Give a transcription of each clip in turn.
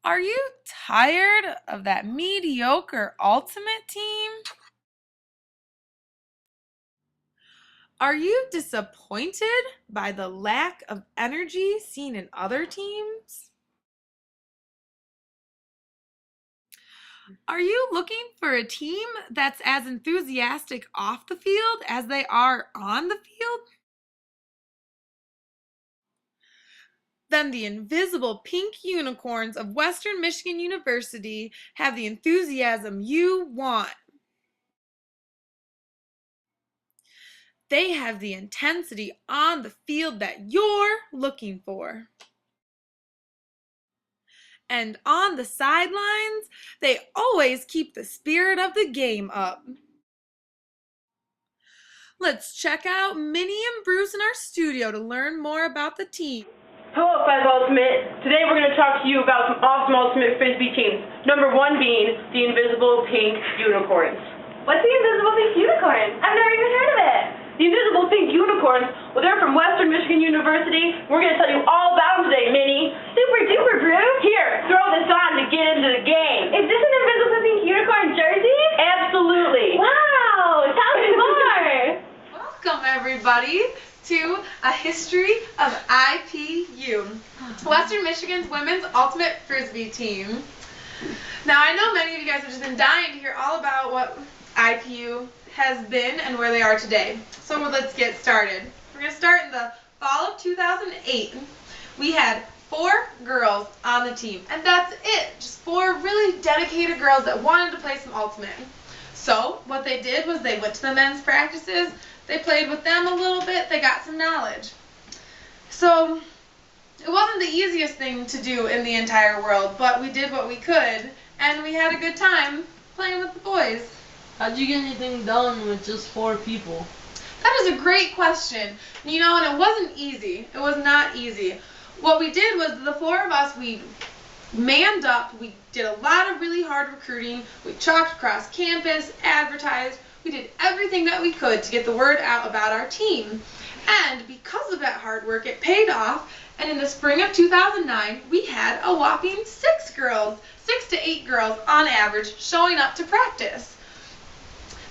Are you tired of that mediocre ultimate team? Are you disappointed by the lack of energy seen in other teams? Are you looking for a team that's as enthusiastic off the field as they are on the field? Then the invisible pink unicorns of Western Michigan University have the enthusiasm you want. They have the intensity on the field that you're looking for. And on the sidelines, they always keep the spirit of the game up. Let's check out Minnie and Bruce in our studio to learn more about the team. Hello, Five Ultimate. Today we're going to talk to you about some awesome Ultimate Frisbee teams. Number one being the Invisible Pink Unicorns. What's the Invisible Pink Unicorn? I've never even heard of it. The Invisible Pink Unicorns, well, they're from Western Michigan University. We're going to tell you all about them today, Minnie. Super duper, Bruce. Here, throw this on to get into the game. Is this an Invisible Pink Unicorn jersey? Absolutely. Wow, tell me more. Welcome, everybody, to a history of IPU, Western Michigan's women's ultimate frisbee team. Now, I know many of you guys have just been dying to hear all about what IPU has been and where they are today. So let's get started. We're going to start in the fall of 2008. We had 4 girls on the team, and that's it. Just 4 really dedicated girls that wanted to play some ultimate. So what they did was they went to the men's practices. They played with them a little bit. They got some knowledge. So it wasn't the easiest thing to do in the entire world, but we did what we could, and we had a good time playing with the boys. How'd you get anything done with just 4 people? That is a great question. You know, and it wasn't easy. It was not easy. What we did was the 4 of us, we manned up. We did a lot of really hard recruiting. We chalked across campus, advertised. We did everything that we could to get the word out about our team. And because of that hard work, it paid off. And in the spring of 2009, we had a whopping 6 to 8 girls on average showing up to practice.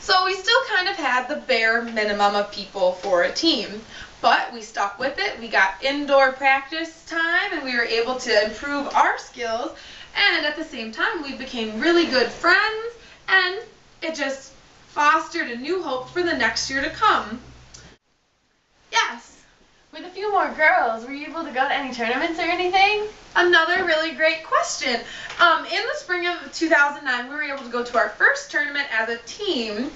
So we still kind of had the bare minimum of people for a team. But we stuck with it. We got indoor practice time, and we were able to improve our skills. And at the same time, we became really good friends, and it just fostered a new hope for the next year to come. Yes? With a few more girls, were you able to go to any tournaments or anything? Another really great question. In the spring of 2009, we were able to go to our first tournament as a team.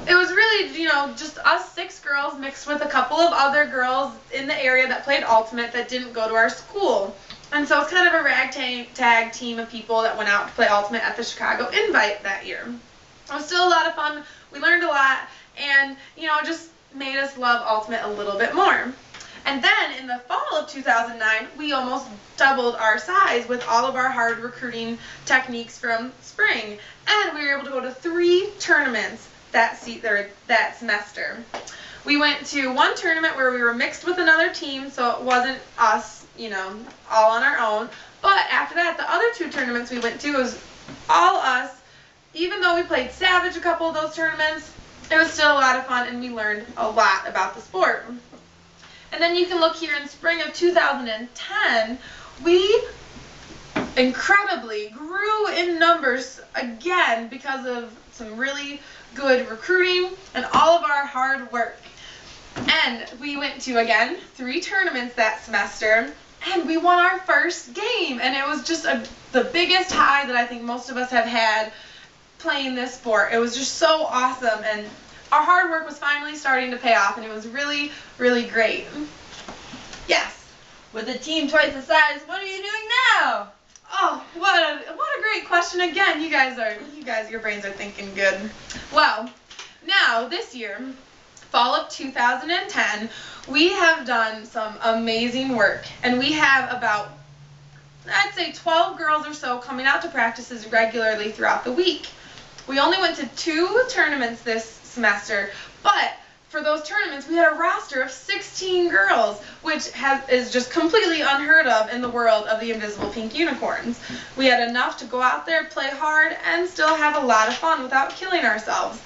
It was really, just us 6 girls mixed with a couple of other girls in the area that played ultimate that didn't go to our school. And so it's kind of a ragtag team of people that went out to play ultimate at the Chicago Invite that year. It was still a lot of fun. We learned a lot, and just made us love ultimate a little bit more. And then in the fall of 2009, we almost doubled our size with all of our hard recruiting techniques from spring, and we were able to go to 3 tournaments that semester. We went to one tournament where we were mixed with another team, so it wasn't us, all on our own. But after that, the other 2 tournaments we went to was all us. Even though we played Savage a couple of those tournaments, it was still a lot of fun, and we learned a lot about the sport. And then you can look here in spring of 2010, we incredibly grew in numbers again because of some really good recruiting and all of our hard work. And we went to, again, 3 tournaments that semester, and we won our first game. And it was just the biggest high that I think most of us have had playing this sport. It was just so awesome, and our hard work was finally starting to pay off, and it was really, really great. Yes? With a team twice the size, what are you doing now? Oh, what a great question again. You guys, your brains are thinking good. Well, now this year, fall of 2010, we have done some amazing work, and we have about, I'd say, 12 girls or so coming out to practices regularly throughout the week. We only went to 2 tournaments this semester, but for those tournaments, we had a roster of 16 girls, which is just completely unheard of in the world of the Invisible Pink Unicorns. We had enough to go out there, play hard, and still have a lot of fun without killing ourselves.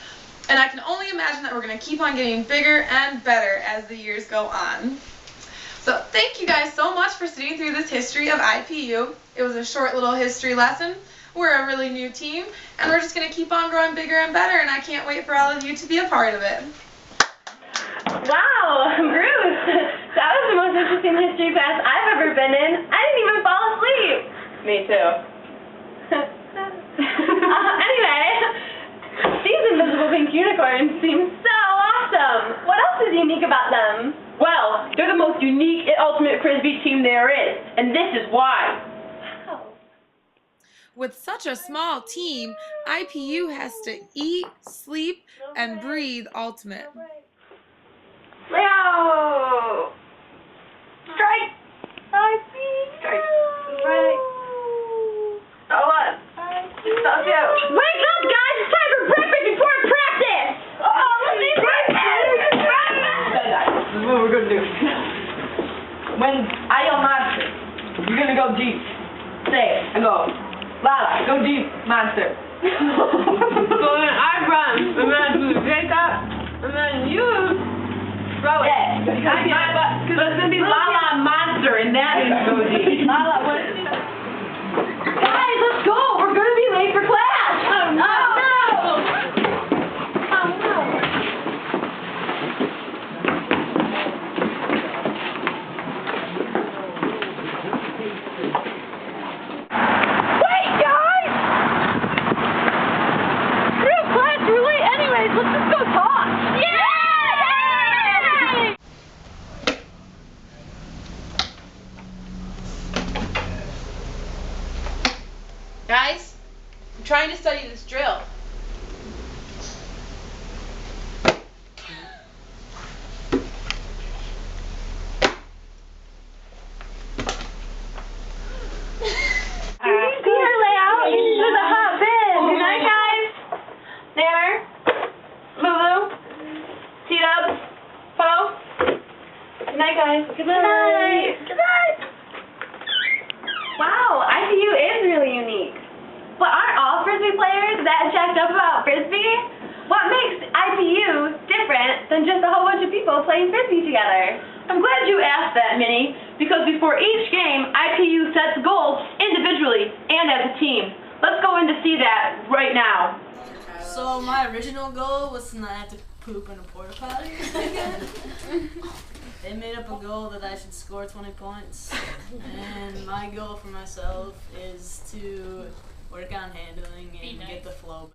And I can only imagine that we're going to keep on getting bigger and better as the years go on. So thank you guys so much for sitting through this history of IPU. It was a short little history lesson. We're a really new team, and we're just going to keep on growing bigger and better, and I can't wait for all of you to be a part of it. Wow, Bruce, that was the most interesting history class I've ever been in. I didn't even fall asleep. Me too. Anyway, these Invisible Pink Unicorns seem so awesome. What else is unique about them? Well, they're the most unique ultimate Frisbee team there is, and this is why. With such a small team, IPU has to eat, sleep, and breathe ultimate. Leo! Strike! Strike. Right. Oh, what? Stop you. Wake up, guys! It's time for breakfast before practice! Oh, let's eat breakfast! This is what we're gonna do. When I yell monster, you're gonna go deep. Say it. And go. Lala, go deep, monster. So then I run, and then you take that, and then you throw it. Yeah. But it's gonna be Lala monster, and that is go deep. Lala, what? Guys, let's go. We're gonna be late for class. Oh no! Guys, I'm trying to study this drill. Good night. Good night. Wow, IPU is really unique. But aren't all Frisbee players that jacked up about Frisbee? What makes IPU different than just a whole bunch of people playing Frisbee together? I'm glad you asked that, Minnie, because before each game, IPU sets goals individually and as a team. Let's go in to see that right now. So my original goal was to not have to poop in a porta potty again. They made up a goal that I should score 20 points, and my goal for myself is to work on handling and get the flow.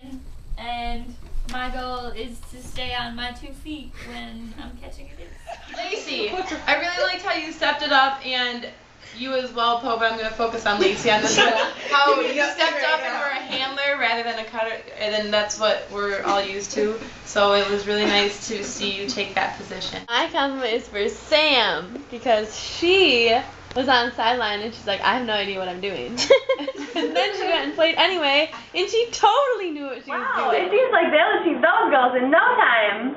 And my goal is to stay on my 2 feet when I'm catching a disc. Lacey, I really liked how you stepped it up, and you as well, Poe, but I'm going to focus on Lacey on this one. How you stepped up and were a handler rather than a cutter, and then that's what we're all used to. So it was really nice to see you take that position. My compliment is for Sam, because she was on the sideline and she's like, I have no idea what I'm doing. And then she went and played anyway, and she totally knew what she was Wow, doing. it seems like they'll achieve those goals in no time.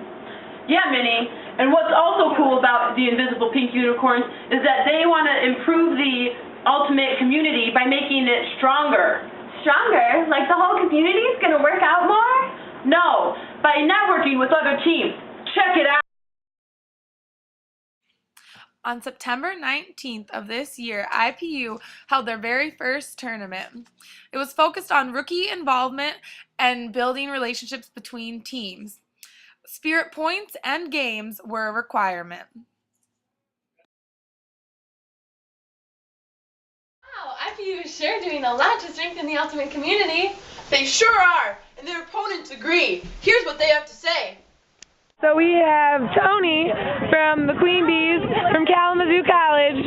Yeah, Minnie. And what's also cool about the Invisible Pink Unicorns is that they want to improve the ultimate community by making it stronger. Stronger? Like the whole community is going to work out more? No, by networking with other teams. Check it out. On September 19th of this year, IPU held their very first tournament. It was focused on rookie involvement and building relationships between teams. Spirit points and games were a requirement. Wow, IPU is sure doing a lot to strengthen the ultimate community. They sure are, and their opponents agree. Here's what they have to say. So we have Tony from the Queen Bees from Kalamazoo College.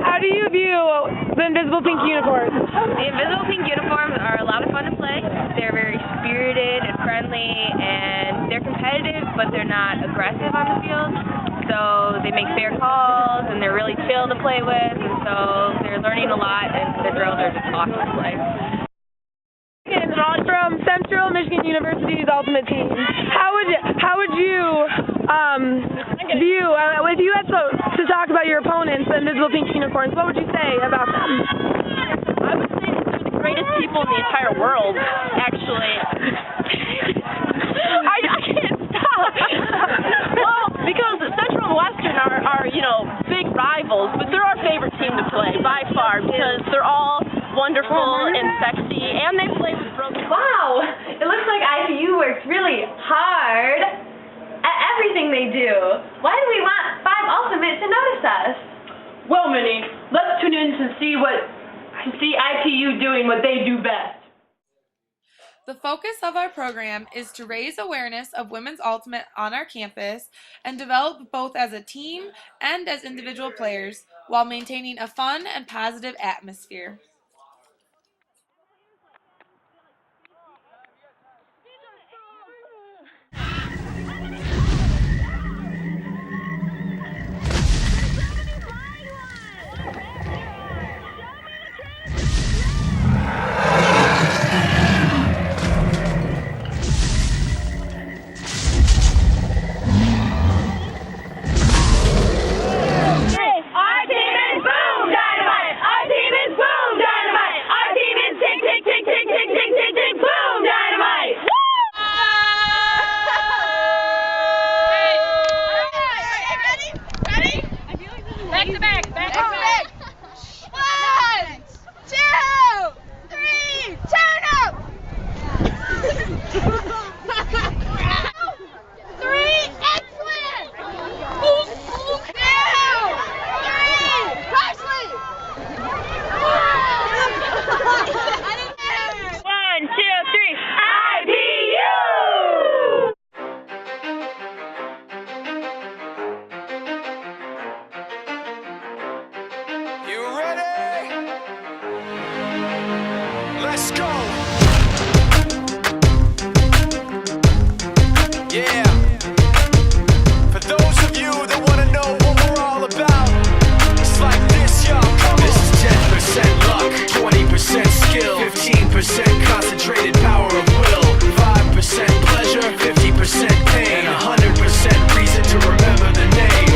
How do you view the Invisible Pink Unicorns? The Invisible Pink Uniforms are a lot of fun to play. They're very spirited and friendly, and they're competitive, but they're not aggressive on the field. So they make fair calls, and they're really chill to play with, and so they're learning a lot, and the girls are just awesome to play. And From Central Michigan University's Ultimate Team. How would you view if you had to talk about your opponents, the Invisible Pink Unicorns? What would you say about them? I would say that they're the greatest people in the entire world. Actually, I can't stop. Well, because Central and Western are big rivals, but they're our favorite team to play by far because they're all wonderful and sexy, and they play with broken. Wow, it looks like IPU works really hard at everything they do. Why do we want 5 Ultimate to notice us? Well, Minnie, let's tune in to see IPU doing what they do best. The focus of our program is to raise awareness of women's ultimate on our campus and develop both as a team and as individual players while maintaining a fun and positive atmosphere. Let's go. Yeah. For those of you that want to know what we're all about, it's like this, y'all. This is 10% luck, 20% skill, 15% concentrated power of will, 5% pleasure, 50% pain, and 100% reason to remember the name.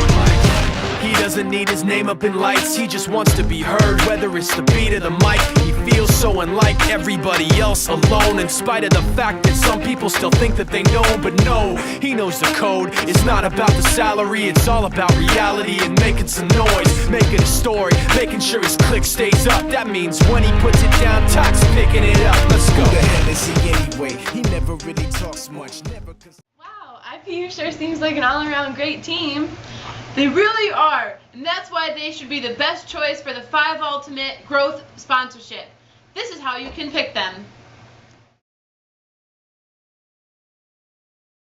He doesn't need his name up in lights, he just wants to be heard, whether it's the beat or the mic. He feels so unlike everybody else, alone, in spite of the fact that some people still think that they know. But no, he knows the code. It's not about the salary, it's all about reality and making some noise, making a story, making sure his click stays up. That means when he puts it down, Todd's picking it up. Let's go. Who the hell is he anyway? He never really talks much, never. Wow, IPU sure seems like an all-around great team. They really are, and that's why they should be the best choice for the 5 Ultimate Growth sponsorship. This is how you can pick them.